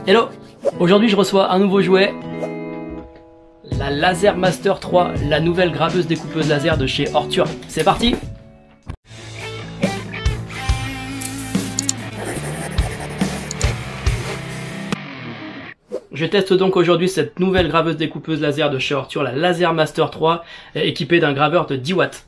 Hello! Aujourd'hui je reçois un nouveau jouet, la Laser Master 3, la nouvelle graveuse découpeuse laser de chez Ortur. C'est parti! Je teste donc aujourd'hui cette nouvelle graveuse découpeuse laser de chez Ortur, la Laser Master 3, équipée d'un graveur de 10 watts.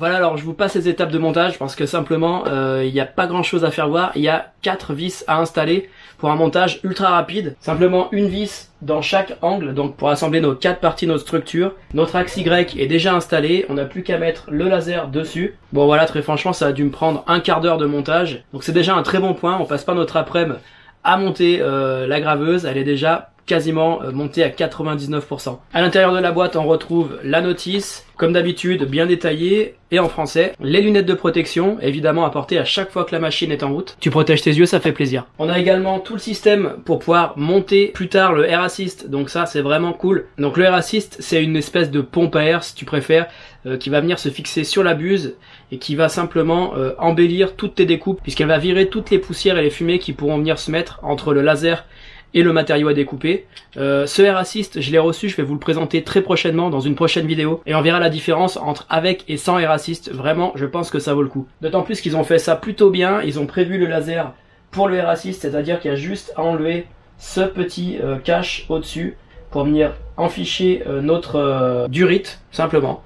Voilà, alors je vous passe les étapes de montage parce que simplement il n'y a pas grand chose à faire voir. Il y a 4 vis à installer pour un montage ultra rapide. Simplement une vis dans chaque angle, donc pour assembler nos 4 parties de notre structure. Notre axe Y est déjà installé, on n'a plus qu'à mettre le laser dessus. Bon voilà, très franchement ça a dû me prendre un quart d'heure de montage. Donc c'est déjà un très bon point, on passe pas notre après-midi à monter la graveuse, elle est déjà quasiment montée à 99%. À l'intérieur de la boîte, on retrouve la notice, comme d'habitude, bien détaillée et en français. Les lunettes de protection, évidemment à porter à chaque fois que la machine est en route. Tu protèges tes yeux, ça fait plaisir. On a également tout le système pour pouvoir monter plus tard le Air Assist, donc ça c'est vraiment cool. Donc le Air Assist, c'est une espèce de pompe à air, si tu préfères, qui va venir se fixer sur la buse et qui va simplement embellir toutes tes découpes, puisqu'elle va virer toutes les poussières et les fumées qui pourront venir se mettre entre le laser et le matériau à découper. Ce Air Assist, je l'ai reçu, je vais vous le présenter très prochainement dans une prochaine vidéo et on verra la différence entre avec et sans Air Assist. Vraiment, je pense que ça vaut le coup. D'autant plus qu'ils ont fait ça plutôt bien, ils ont prévu le laser pour le Air Assist, c'est-à-dire qu'il y a juste à enlever ce petit cache au-dessus pour venir enficher notre durite, simplement.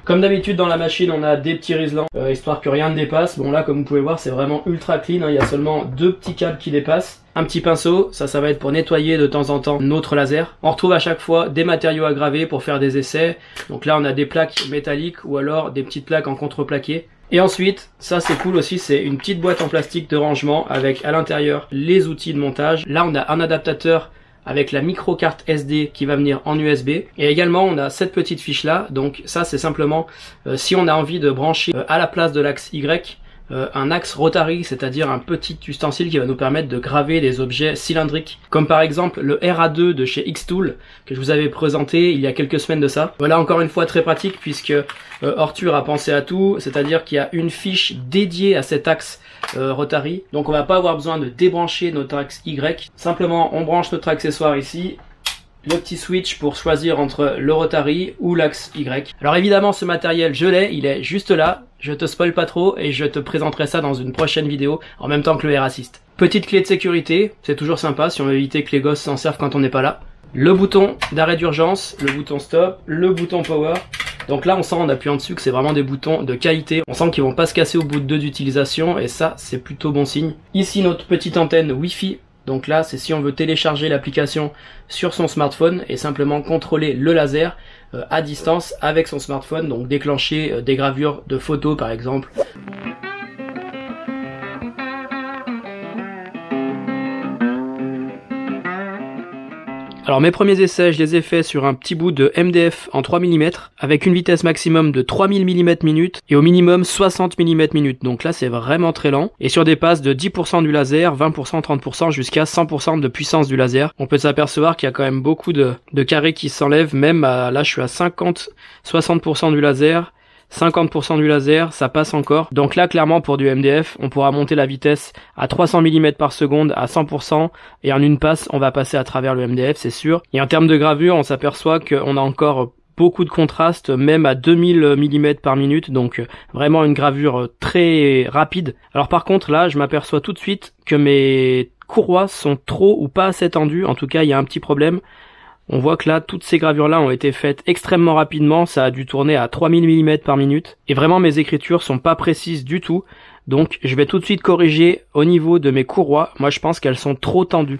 Comme d'habitude dans la machine, on a des petits riselants, histoire que rien ne dépasse. Bon là, comme vous pouvez voir, c'est vraiment ultra clean, hein. Il y a seulement 2 petits câbles qui dépassent. Un petit pinceau, ça va être pour nettoyer de temps en temps notre laser. On retrouve à chaque fois des matériaux à graver pour faire des essais. Donc là, on a des plaques métalliques ou alors des petites plaques en contreplaqué. Et ensuite, ça c'est cool aussi, c'est une petite boîte en plastique de rangement avec à l'intérieur les outils de montage. Là, on a un adaptateur avec la micro carte SD qui va venir en USB, et également on a cette petite fiche là. Donc ça c'est simplement si on a envie de brancher à la place de l'axe Y un axe rotary, c'est-à-dire un petit ustensile qui va nous permettre de graver des objets cylindriques, comme par exemple le RA2 de chez Xtool que je vous avais présenté il y a quelques semaines de ça. Voilà, encore une fois très pratique puisque Ortur a pensé à tout, c'est-à-dire qu'il y a une fiche dédiée à cet axe rotary, donc on va pas avoir besoin de débrancher notre axe Y, simplement on branche notre accessoire ici, le petit switch pour choisir entre le rotary ou l'axe Y. Alors évidemment ce matériel je l'ai, il est juste là, je te spoil pas trop et je te présenterai ça dans une prochaine vidéo en même temps que le Air Assist. Petite clé de sécurité, c'est toujours sympa si on veut éviter que les gosses s'en servent quand on n'est pas là. Le bouton d'arrêt d'urgence, le bouton stop, le bouton power. Donc là on sent en appuyant dessus que c'est vraiment des boutons de qualité, on sent qu'ils vont pas se casser au bout de 2 d'utilisation et ça c'est plutôt bon signe. Ici notre petite antenne Wi-Fi. Donc là, c'est si on veut télécharger l'application sur son smartphone et simplement contrôler le laser à distance avec son smartphone, donc déclencher des gravures de photos par exemple. Alors mes premiers essais, je les ai faits sur un petit bout de MDF en 3 mm avec une vitesse maximum de 3000 mm/min et au minimum 60 mm/min. Donc là c'est vraiment très lent et sur des passes de 10% du laser, 20%, 30% jusqu'à 100% de puissance du laser. On peut s'apercevoir qu'il y a quand même beaucoup de carrés qui s'enlèvent, même à, là je suis à 50-60% du laser. 50% du laser, ça passe encore. Donc là, clairement, pour du MDF, on pourra monter la vitesse à 300 mm/s à 100%. Et en une passe, on va passer à travers le MDF, c'est sûr. Et en termes de gravure, on s'aperçoit qu'on a encore beaucoup de contraste, même à 2000 mm/min. Donc vraiment une gravure très rapide. Alors par contre, là, je m'aperçois tout de suite que mes courroies sont trop ou pas assez tendues. En tout cas, il y a un petit problème. On voit que là, toutes ces gravures-là ont été faites extrêmement rapidement, ça a dû tourner à 3000 mm/min, et vraiment mes écritures sont pas précises du tout, donc je vais tout de suite corriger au niveau de mes courroies. Moi je pense qu'elles sont trop tendues.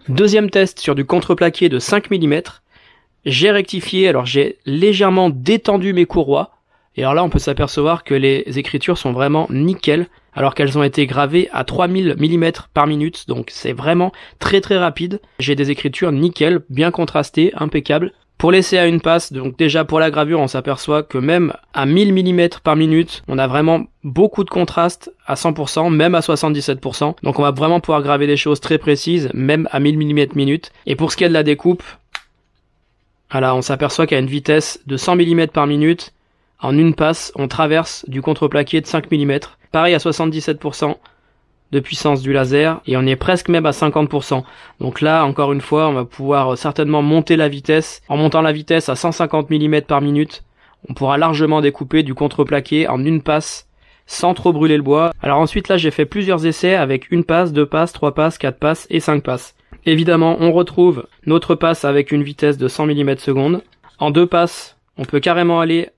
Deuxième test sur du contreplaqué de 5 mm. J'ai rectifié, alors j'ai légèrement détendu mes courroies. Et alors là, on peut s'apercevoir que les écritures sont vraiment nickel, alors qu'elles ont été gravées à 3000 mm/min. Donc c'est vraiment très très rapide. J'ai des écritures nickel, bien contrastées, impeccables. Pour l'essai à une passe, donc déjà pour la gravure, on s'aperçoit que même à 1000 mm par minute, on a vraiment beaucoup de contraste à 100%, même à 77%. Donc on va vraiment pouvoir graver des choses très précises, même à 1000 mm minute. Et pour ce qui est de la découpe, voilà, on s'aperçoit qu'à une vitesse de 100 mm par minute, en une passe, on traverse du contreplaqué de 5 mm. Pareil à 77% de puissance du laser, et on est presque même à 50%. Donc là, encore une fois, on va pouvoir certainement monter la vitesse. En montant la vitesse à 150 mm par minute, on pourra largement découper du contreplaqué en une passe, sans trop brûler le bois. Alors ensuite, là, j'ai fait plusieurs essais avec une passe, 2 passes, 3 passes, 4 passes et 5 passes. Évidemment, on retrouve notre passe avec une vitesse de 100 mm seconde. En 2 passes, on peut carrément aller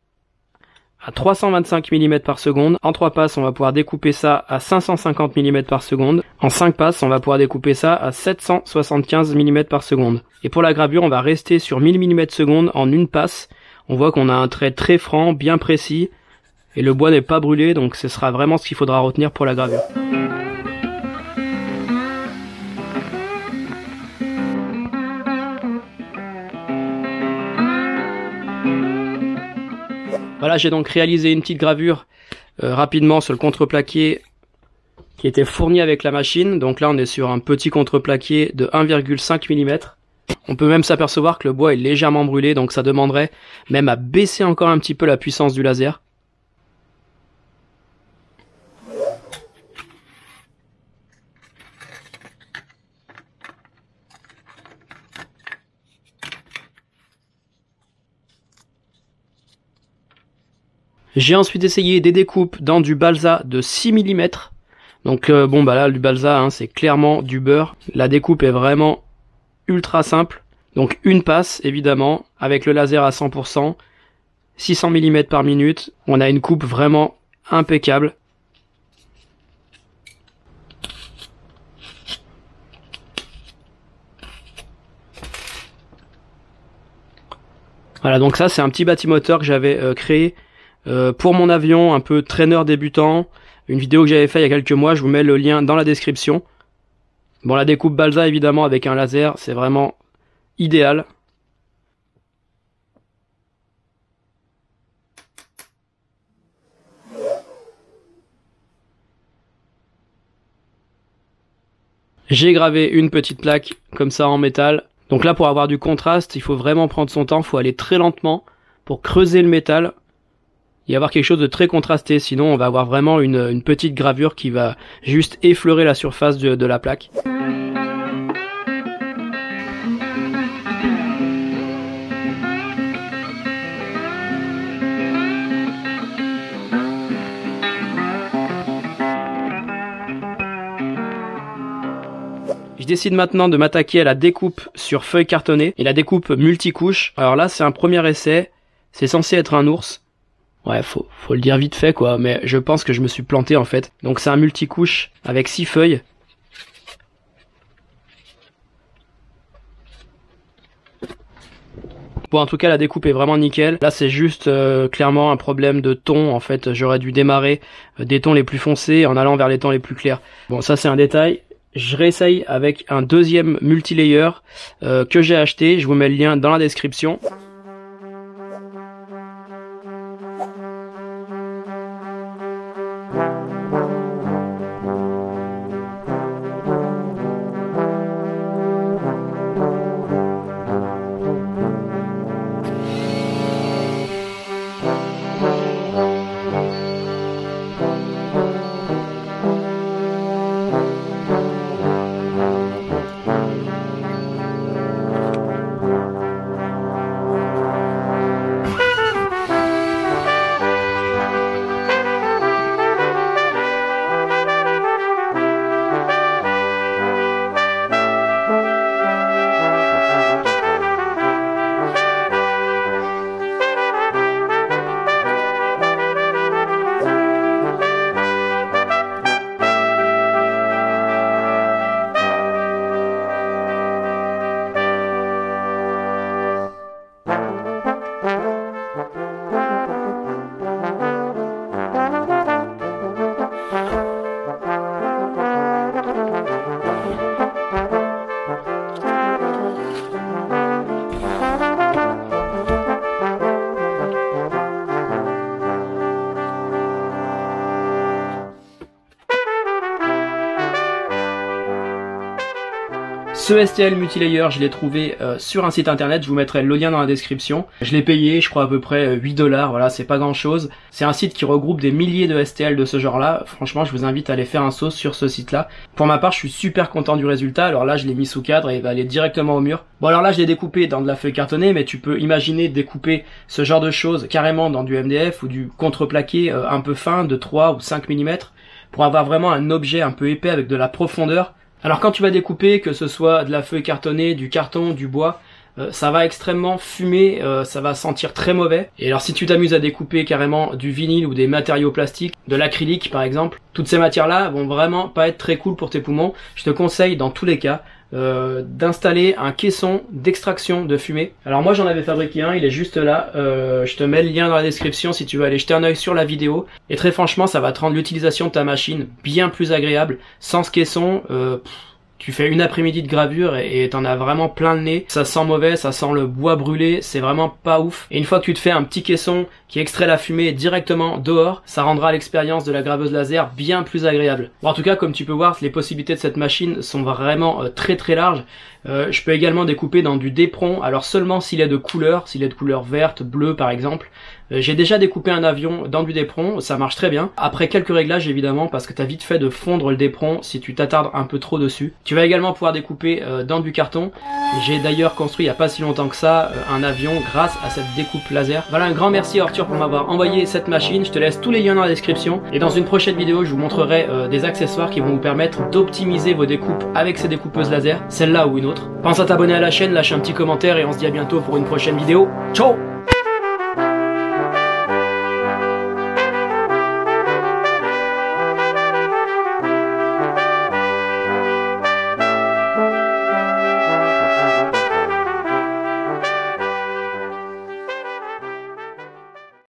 à 325 mm par seconde. En 3 passes, on va pouvoir découper ça à 550 mm par seconde. En 5 passes, on va pouvoir découper ça à 775 mm par seconde. Et pour la gravure, on va rester sur 1000 mm seconde en une passe. On voit qu'on a un trait très franc, bien précis, et le bois n'est pas brûlé, donc ce sera vraiment ce qu'il faudra retenir pour la gravure. Voilà, j'ai donc réalisé une petite gravure rapidement sur le contreplaqué qui était fourni avec la machine. Donc là, on est sur un petit contreplaqué de 1,5 mm. On peut même s'apercevoir que le bois est légèrement brûlé, donc ça demanderait même à baisser encore un petit peu la puissance du laser. J'ai ensuite essayé des découpes dans du balsa de 6 mm. Donc bon bah là, du balsa, hein, c'est clairement du beurre. La découpe est vraiment ultra simple. Donc une passe, évidemment, avec le laser à 100%, 600 mm par minute. On a une coupe vraiment impeccable. Voilà, donc ça c'est un petit bâtimoteur que j'avais créé pour mon avion, un peu traîneur débutant, une vidéo que j'avais fait il y a quelques mois, je vous mets le lien dans la description. Bon, la découpe balsa évidemment avec un laser, c'est vraiment idéal. J'ai gravé une petite plaque comme ça en métal. Donc là, pour avoir du contraste, il faut vraiment prendre son temps, il faut aller très lentement pour creuser le métal y avoir quelque chose de très contrasté, sinon on va avoir vraiment une petite gravure qui va juste effleurer la surface de la plaque. Je décide maintenant de m'attaquer à la découpe sur feuille cartonnée et la découpe multicouche. Alors là, c'est un premier essai, c'est censé être un ours. Ouais, faut le dire vite fait quoi, mais je pense que je me suis planté en fait. Donc c'est un multicouche avec 6 feuilles. Bon, en tout cas la découpe est vraiment nickel. Là c'est juste clairement un problème de ton. En fait j'aurais dû démarrer des tons les plus foncés en allant vers les tons les plus clairs. Bon, ça c'est un détail. Je réessaye avec un deuxième multilayer que j'ai acheté. Je vous mets le lien dans la description. Ce STL multilayer, je l'ai trouvé sur un site internet, je vous mettrai le lien dans la description. Je l'ai payé, je crois à peu près 8 $, voilà, c'est pas grand chose. C'est un site qui regroupe des milliers de STL de ce genre-là. Franchement, je vous invite à aller faire un saut sur ce site-là. Pour ma part, je suis super content du résultat. Alors là, je l'ai mis sous cadre et il va aller directement au mur. Bon, alors là, je l'ai découpé dans de la feuille cartonnée, mais tu peux imaginer découper ce genre de choses carrément dans du MDF ou du contreplaqué un peu fin de 3 ou 5 mm pour avoir vraiment un objet un peu épais avec de la profondeur. Alors quand tu vas découper, que ce soit de la feuille cartonnée, du carton, du bois, ça va extrêmement fumer, ça va sentir très mauvais. Et alors si tu t'amuses à découper carrément du vinyle ou des matériaux plastiques, de l'acrylique par exemple, toutes ces matières-là vont vraiment pas être très cool pour tes poumons. Je te conseille dans tous les cas d'installer un caisson d'extraction de fumée. Alors moi j'en avais fabriqué un, il est juste là, je te mets le lien dans la description si tu veux aller jeter un œil sur la vidéo. Et très franchement ça va te rendre l'utilisation de ta machine bien plus agréable. Sans ce caisson, tu fais une après-midi de gravure et t'en as vraiment plein le nez. Ça sent mauvais, ça sent le bois brûlé, c'est vraiment pas ouf. Et une fois que tu te fais un petit caisson qui extrait la fumée directement dehors, ça rendra l'expérience de la graveuse laser bien plus agréable. Bon, en tout cas, comme tu peux voir, les possibilités de cette machine sont vraiment très très larges. Je peux également découper dans du dépron, alors seulement s'il est de couleur verte, bleue par exemple. J'ai déjà découpé un avion dans du dépron, ça marche très bien. Après quelques réglages évidemment, parce que t'as vite fait de fondre le dépron si tu t'attardes un peu trop dessus. Tu vas également pouvoir découper dans du carton. J'ai d'ailleurs construit il n'y a pas si longtemps que ça un avion grâce à cette découpe laser. Voilà, un grand merci à Arthur pour m'avoir envoyé cette machine. Je te laisse tous les liens dans la description. Et dans une prochaine vidéo, je vous montrerai des accessoires qui vont vous permettre d'optimiser vos découpes avec ces découpeuses laser, celle-là ou une autre. Pense à t'abonner à la chaîne, lâche un petit commentaire et on se dit à bientôt pour une prochaine vidéo. Ciao!